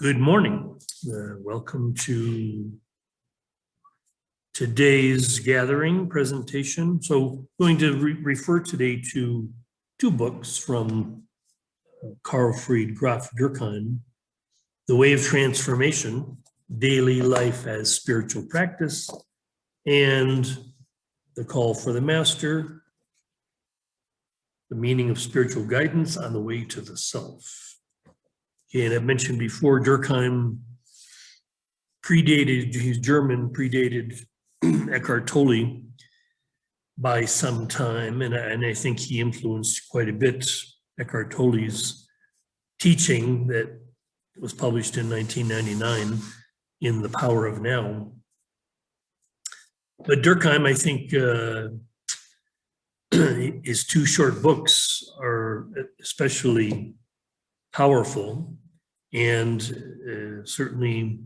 Good morning. Welcome to today's gathering presentation. So I'm going to refer today to two books from Carl Fried Graf Durkheim, The Way of Transformation, Daily Life as Spiritual Practice, and The Call for the Master, The Meaning of Spiritual Guidance on the Way to the Self. And I've mentioned before, Durkheim predated, he's German, predated Eckhart Tolle by some time, and I think he influenced quite a bit Eckhart Tolle's teaching that was published in 1999 in The Power of Now. But Durkheim, I think, his two short books are especially powerful and certainly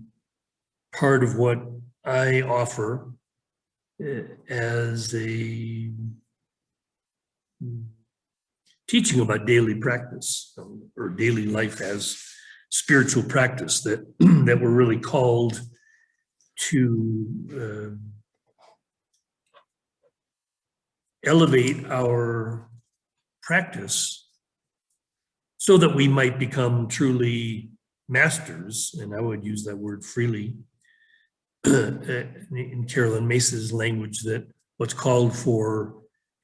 part of what I offer as a teaching about daily practice or daily life as spiritual practice, that that we're really called to elevate our practice so that we might become truly masters, and I would use that word freely, in Carolyn Mace's language, that what's called for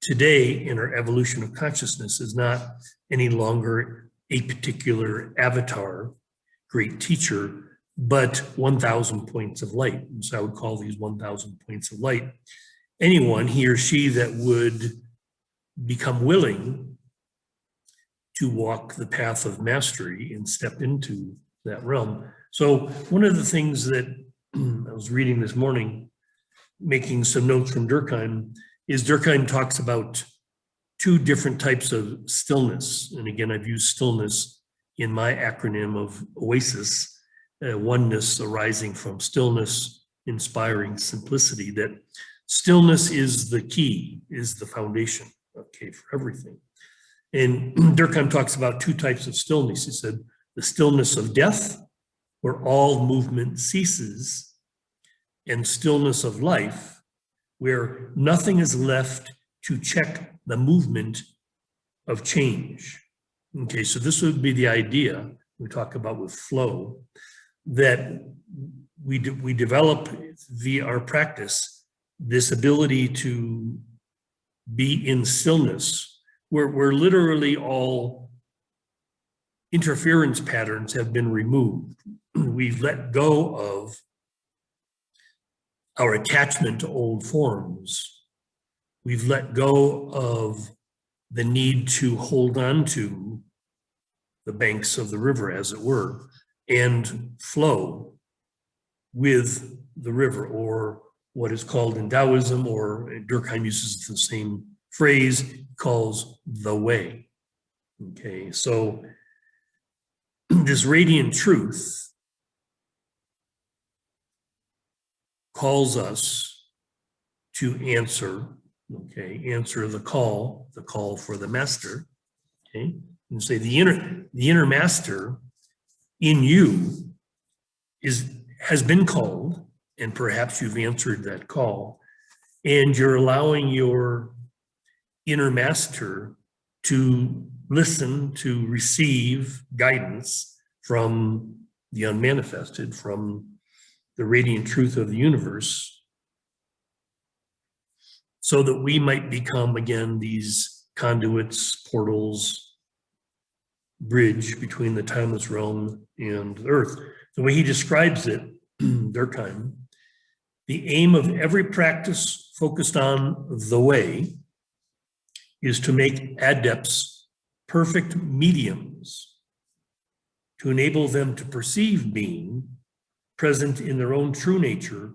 today in our evolution of consciousness is not any longer a particular avatar, great teacher, but 1,000 points of light. And so I would call these 1,000 points of light. Anyone, he or she, that would become willing to walk the path of mastery and step into that realm. So one of the things that I was reading this morning, making some notes from Durkheim, is Durkheim talks about two different types of stillness. And again, I've used stillness in my acronym of OASIS, oneness arising from stillness, inspiring simplicity, that stillness is the key, is the foundation, okay, for everything. And Durkheim talks about two types of stillness. He said, the stillness of death, where all movement ceases, and stillness of life, where nothing is left to check the movement of change. Okay, so this would be the idea we talk about with flow, that we develop via our practice this ability to be in stillness, where literally all interference patterns have been removed. We've let go of our attachment to old forms. We've let go of the need to hold on to the banks of the river, as it were, and flow with the river, or what is called in Taoism, or Durkheim uses the same phrase, calls the way. Okay, so this radiant truth calls us to answer the call for the master. Okay, and say the inner master in you has been called, and perhaps you've answered that call, and you're allowing your inner master to listen, to receive guidance from the unmanifested, from the radiant truth of the universe, so that we might become, again, these conduits, portals, bridge between the timeless realm and the earth. The way he describes it, Durkheim, the aim of every practice focused on the way is to make adepts perfect mediums, to enable them to perceive being present in their own true nature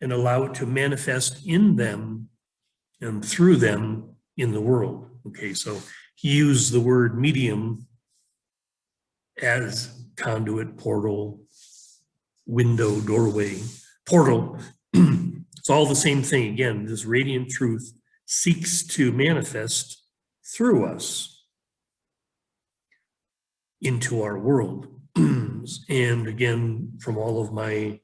and allow it to manifest in them and through them in the world. Okay, so he used the word medium as conduit, portal, window, doorway, portal. It's all the same thing. Again, this radiant truth seeks to manifest through us into our world. And again, from all of my,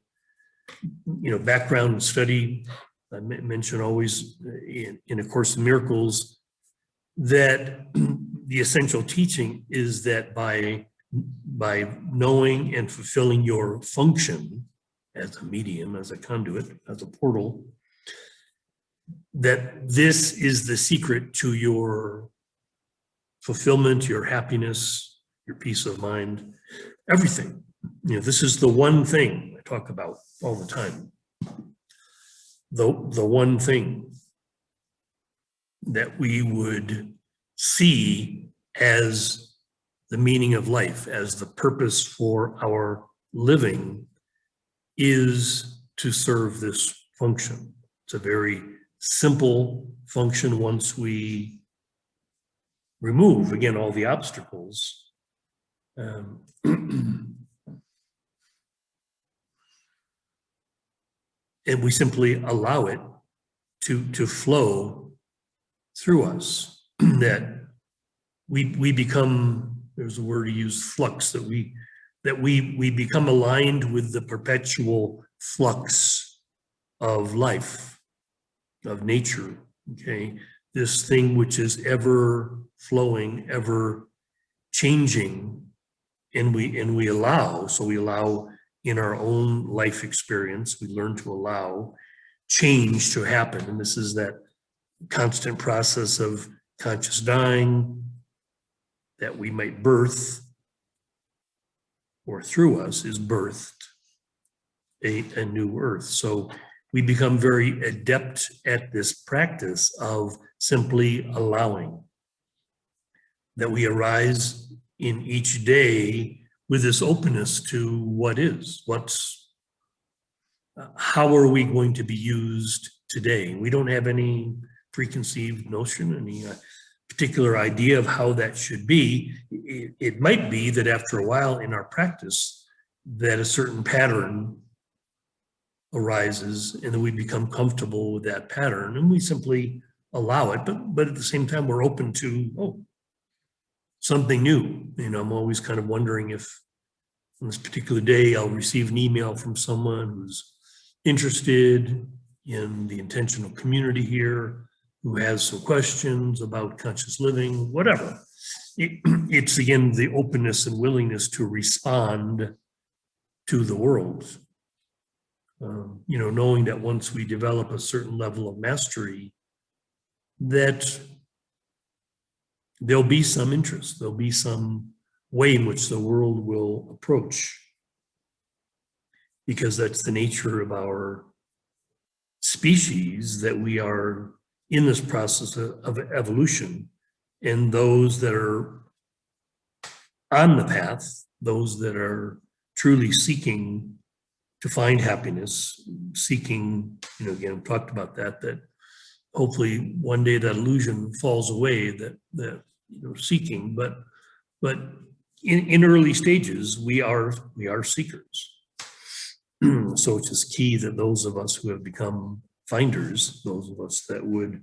background and study, I mention always in A Course in Miracles that the essential teaching is that by knowing and fulfilling your function as a medium, as a conduit, as a portal, that this is the secret to your fulfillment, your happiness, your peace of mind, everything. This is the one thing I talk about all the time. The one thing that we would see as the meaning of life, as the purpose for our living, is to serve this function. It's a very simple function once we remove, again, all the obstacles. And we simply allow it to flow through us. That we become, there's a word to use, flux, that we become aligned with the perpetual flux of life, of nature, okay? This thing which is ever flowing, ever changing, and we allow, so we allow in our own life experience, we learn to allow change to happen. And this is that constant process of conscious dying that we might birth, or through us is birthed a new earth. So we become very adept at this practice of simply allowing, that we arise in each day with this openness to what is, how are we going to be used today? We don't have any preconceived notion, any particular idea of how that should be. It might be that after a while in our practice, that a certain pattern arises and then we become comfortable with that pattern and we simply allow it. But at the same time, we're open to, something new. I'm always kind of wondering if on this particular day, I'll receive an email from someone who's interested in the intentional community here, who has some questions about conscious living, whatever. It's again, the openness and willingness to respond to the world. Knowing that once we develop a certain level of mastery, that there'll be some interest, there'll be some way in which the world will approach, because that's the nature of our species, that we are in this process of evolution. And those that are on the path, those that are truly seeking to find happiness, seeking, again, I've talked about that hopefully one day that illusion falls away, that seeking, but in early stages, we are seekers. So it's just key that those of us who have become finders, those of us that would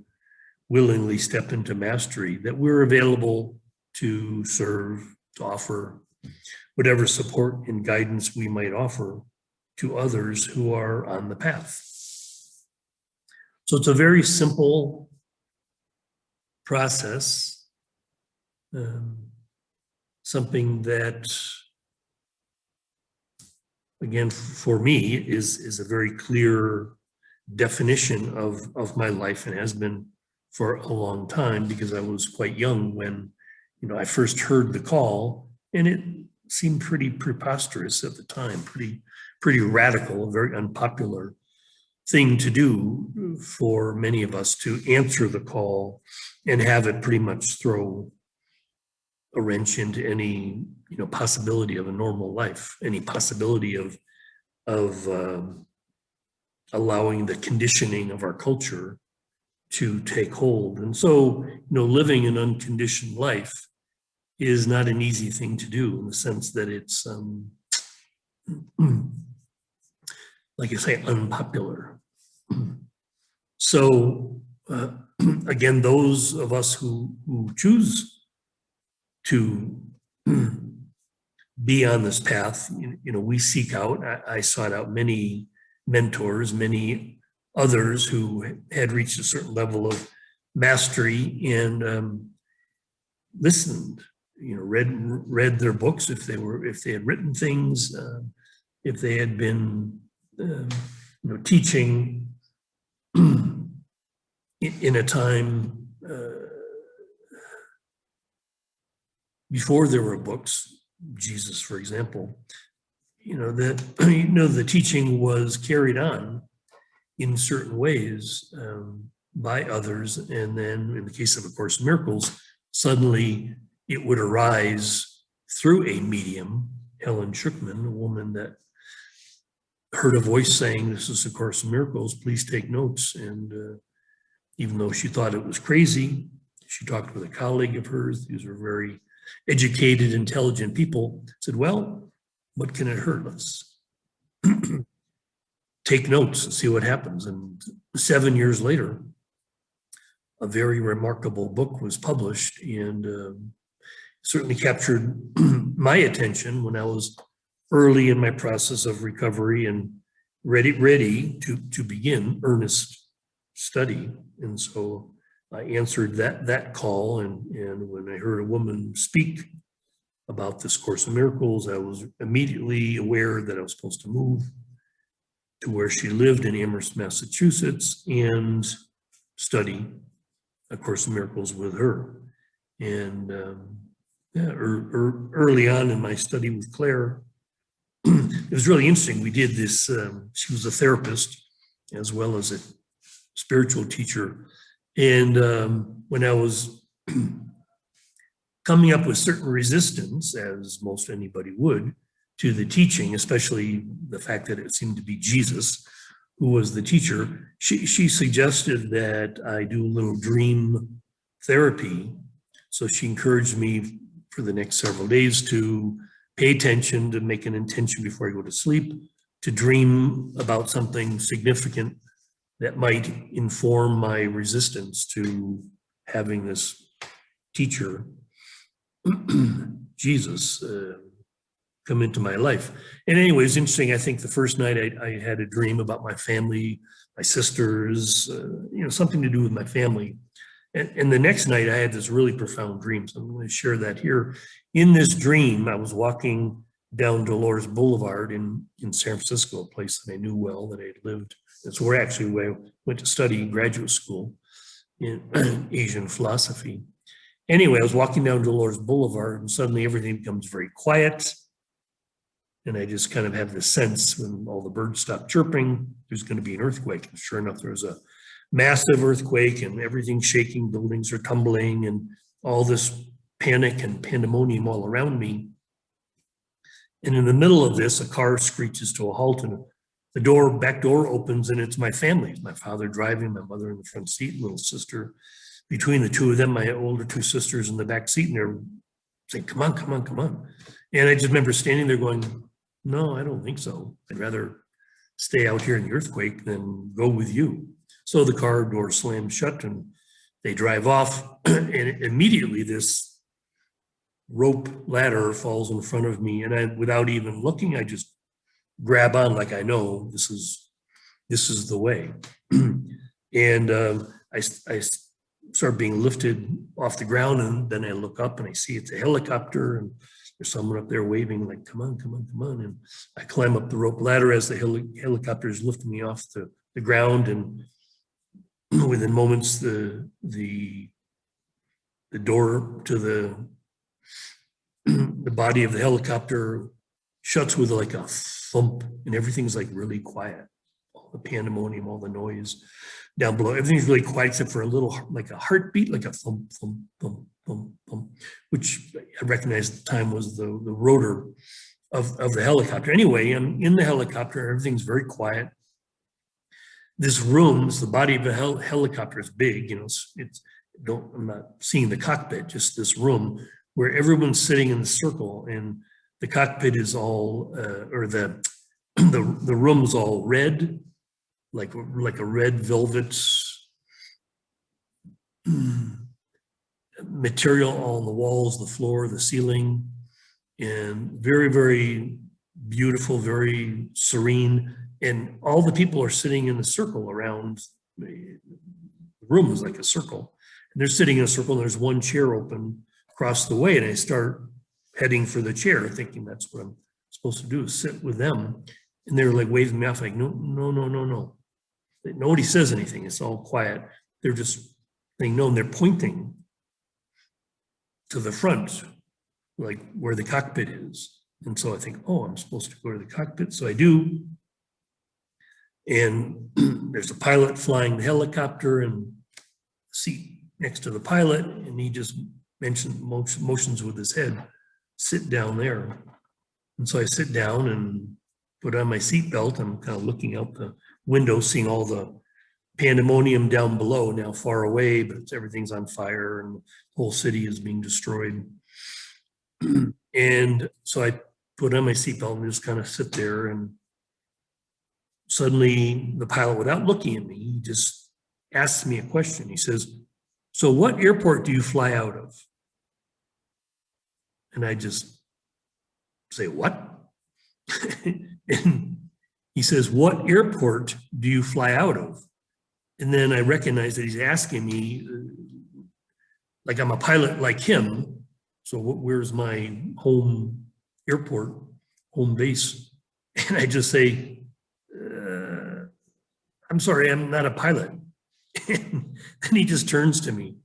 willingly step into mastery, that we're available to serve, to offer whatever support and guidance we might offer to others who are on the path. So it's a very simple process, something that, again, for me, is a very clear definition of my life, and has been for a long time, because I was quite young when I first heard the call, and it seemed pretty preposterous at the time, pretty radical, a very unpopular thing to do for many of us, to answer the call and have it pretty much throw a wrench into any possibility of a normal life, any possibility of allowing the conditioning of our culture to take hold. And so, living an unconditioned life is not an easy thing to do, in the sense that it's, like I say, unpopular. So, again, those of us who choose to be on this path. We seek out, I sought out many mentors, many others who had reached a certain level of mastery, and listened, read their books if they had written things, if they had been teaching in a time before there were books. Jesus, for example, the teaching was carried on in certain ways by others, and then in the case of A Course in Miracles, suddenly it would arise through a medium, Helen Schuckman, a woman that heard a voice saying, "This is A Course in Miracles, please take notes." And even though she thought it was crazy, she talked with a colleague of hers. These were very educated, intelligent people. Said, "Well, what can it hurt? Let's take notes and see what happens." And 7 years later, a very remarkable book was published, and certainly captured my attention when I was early in my process of recovery and ready to begin earnest study. And so I answered that call, and when I heard a woman speak about this Course in Miracles, I was immediately aware that I was supposed to move to where she lived in Amherst, Massachusetts, and study A Course in Miracles with her. And early on in my study with Claire, it was really interesting. We did this, she was a therapist as well as a spiritual teacher. And when I was coming up with certain resistance, as most anybody would, to the teaching, especially the fact that it seemed to be Jesus who was the teacher, she suggested that I do a little dream therapy. So she encouraged me for the next several days to pay attention, to make an intention before I go to sleep, to dream about something significant that might inform my resistance to having this teacher, Jesus, come into my life. And anyway, it's interesting. I think the first night I had a dream about my family, my sisters, something to do with my family. And the next night I had this really profound dream. So I'm going to share that here. In this dream, I was walking down Dolores Boulevard in San Francisco, a place that I knew well, that I had lived. That's where I went to study graduate school in Asian philosophy. Anyway, I was walking down Dolores Boulevard, and suddenly everything becomes very quiet. And I just kind of have this sense when all the birds stop chirping, there's going to be an earthquake. And sure enough, there was a massive earthquake, and everything's shaking, buildings are tumbling, and all this panic and pandemonium all around me. And in the middle of this, a car screeches to a halt, and the back door opens, and it's my family. My father driving, my mother in the front seat, little sister. Between the two of them, my older two sisters in the back seat, and they're saying, "Come on, come on, come on." And I just remember standing there going, "No, I don't think so. I'd rather stay out here in the earthquake than go with you." So the car door slams shut, and they drive off, and immediately this rope ladder falls in front of me, and I, without even looking, I just grab on like I know this is the way. And I start being lifted off the ground, and then I look up and I see it's a helicopter, and there's someone up there waving like, "Come on, come on, come on." And I climb up the rope ladder as the helicopter is lifting me off the ground, and within moments the door to the body of the helicopter shuts with like a thump, and everything's like really quiet. All the pandemonium, all the noise down below, everything's really quiet except for a little, like a heartbeat, like a thump, thump, thump, thump, thump, which I recognized at the time was the rotor of the helicopter. Anyway, I'm in the helicopter, everything's very quiet. This room, the body of a helicopter is big, I'm not seeing the cockpit, just this room where everyone's sitting in the circle, and the cockpit is all, or the room's all red, like a red velvet material all on the walls, the floor, the ceiling. and very, very beautiful, very serene. And all the people are sitting in a circle around. The room is like a circle. And they're sitting in a circle, and there's one chair open across the way. And I start heading for the chair, thinking that's what I'm supposed to do, is sit with them. And they're like waving me off, like, no, no, no, no, no. Nobody says anything. It's all quiet. They're just saying no, and they're pointing to the front, like where the cockpit is. And so I think, oh, I'm supposed to go to the cockpit. So I do. And there's a pilot flying the helicopter and seat next to the pilot. And he just motions with his head, sit down there. And so I sit down and put on my seatbelt. I'm kind of looking out the window, seeing all the pandemonium down below, now far away, but everything's on fire and the whole city is being destroyed. And so I put on my seatbelt and just kind of sit there, and suddenly the pilot, without looking at me, he just asks me a question. He says, so what airport do you fly out of? And I just say, what? And he says, what airport do you fly out of? And then I recognize that he's asking me, like I'm a pilot like him. So where's my home airport, home base? And I just say, I'm sorry, I'm not a pilot. And then he just turns to me.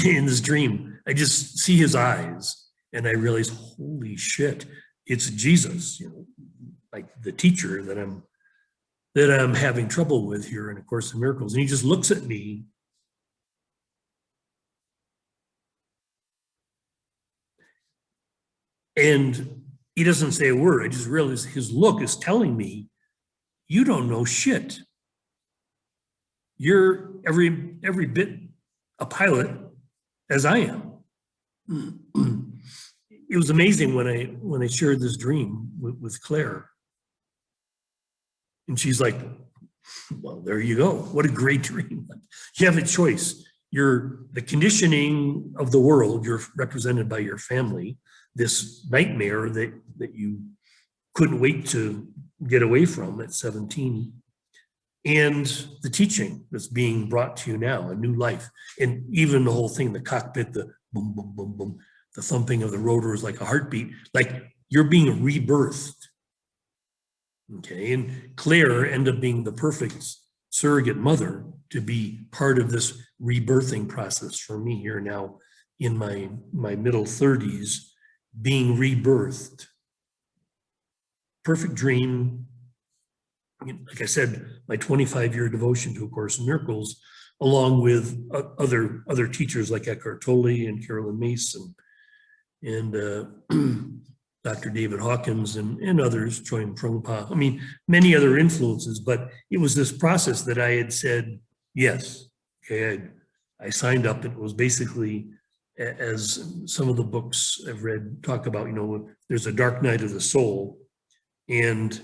In this dream, I just see his eyes and I realize, holy shit, it's Jesus, you know, like the teacher that I'm having trouble with here in A Course in Miracles. And he just looks at me. And he doesn't say a word. I just realize his look is telling me, you don't know shit. You're every bit a pilot as I am. It was amazing when I shared this dream with Claire. And she's like, well, there you go. What a great dream. You have a choice. You're the conditioning of the world. You're represented by your family, this nightmare that you couldn't wait to get away from at 17. And the teaching that's being brought to you now, a new life. And even the whole thing, the cockpit, the boom, boom, boom, boom, the thumping of the rotor is like a heartbeat, like you're being rebirthed. Okay, and Claire ended up being the perfect surrogate mother to be part of this rebirthing process for me here now in my middle 30s, being rebirthed. Perfect dream. Like I said, my 25-year devotion to A Course in Miracles, along with other teachers like Eckhart Tolle and Carolyn Mason and Dr. David Hawkins and others, Choyam Trungpa. I mean, many other influences, but it was this process that I had said, yes, okay, I signed up. It was basically, as some of the books I've read talk about, you know, there's a dark night of the soul. And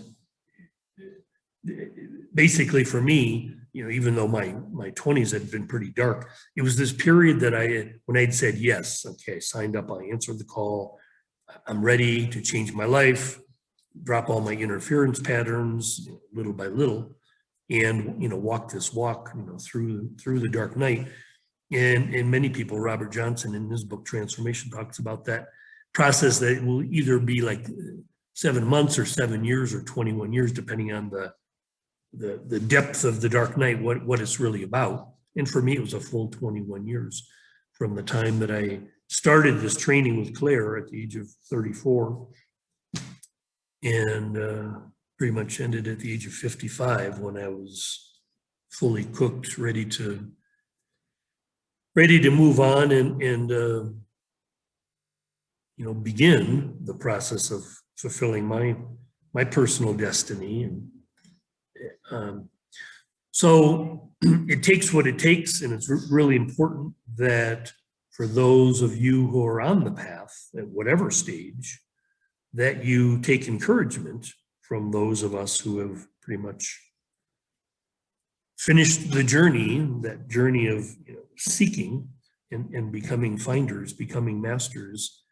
basically for me, you know, even though my 20s had been pretty dark, it was this period that when I'd said, yes, okay, I signed up, I answered the call, I'm ready to change my life, drop all my interference patterns, little by little, and, you know, walk this walk, you know, through the dark night. And many people, Robert Johnson in his book Transformation talks about that process that will either be like 7 months or 7 years or 21 years, depending on the depth of the dark night, what it's really about. And for me, it was a full 21 years from the time that I started this training with Claire at the age of 34 and pretty much ended at the age of 55 when I was fully cooked, ready to move on and you know, begin the process of fulfilling my personal destiny. And so it takes what it takes, and it's really important that for those of you who are on the path at whatever stage, that you take encouragement from those of us who have pretty much finished the journey, that journey of, you know, seeking and becoming finders, becoming masters.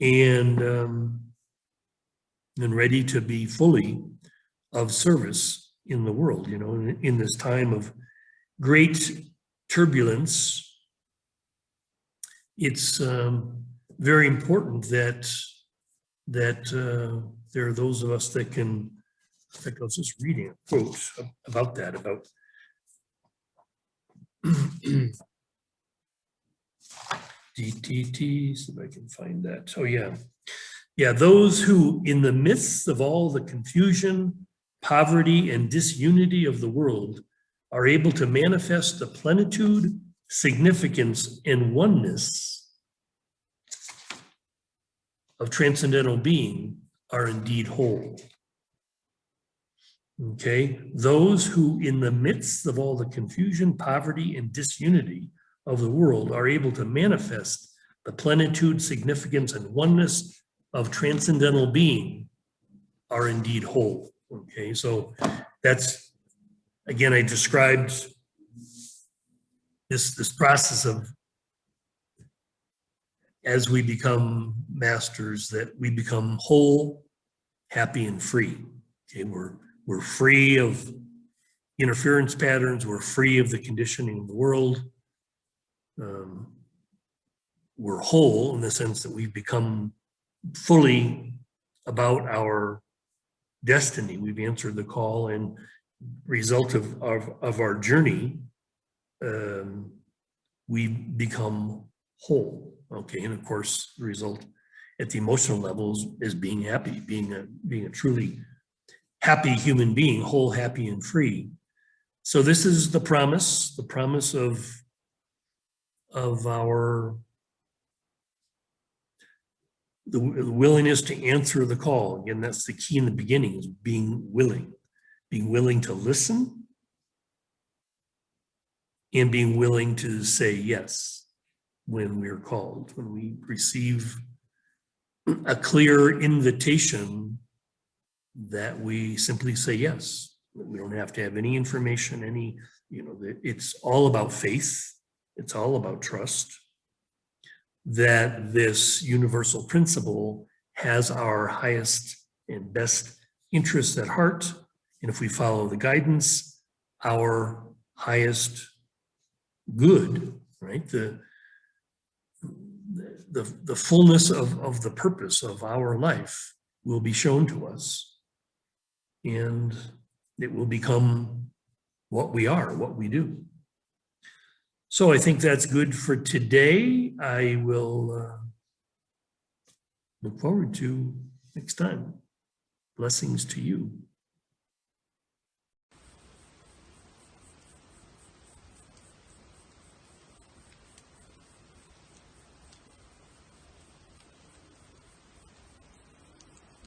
and ready to be fully of service in the world. You know, in this time of great turbulence, it's very important that there are those of us that can. In fact, I was just reading a quote about that, about DTT, see if I can find that. Oh, yeah. Yeah, those who, in the midst of all the confusion, poverty, and disunity of the world, are able to manifest the plenitude, significance, and oneness of transcendental being are indeed whole. Okay, those who, in the midst of all the confusion, poverty, and disunity of the world, are able to manifest the plenitude, significance, and oneness of transcendental being are indeed whole. Okay, so that's, again, I described this process of, as we become masters, that we become whole, happy, and free. Okay, we're free of interference patterns. We're free of the conditioning of the world. We're whole in the sense that we've become fully about our destiny. We've answered the call, and result of our journey, we become whole. Okay, and of course, the result at the emotional levels is being happy, being a truly happy human being, whole, happy, and free. So this is the promise of our the willingness to answer the call. Again, that's the key in the beginning, is being willing to listen, and being willing to say yes when we're called, when we receive a clear invitation, that we simply say yes. We don't have to have any information, it's all about faith. It's all about trust that this universal principle has our highest and best interests at heart. And if we follow the guidance, our highest good, right? The fullness of the purpose of our life will be shown to us, and it will become what we are, what we do. So I think that's good for today. I will look forward to next time. Blessings to you.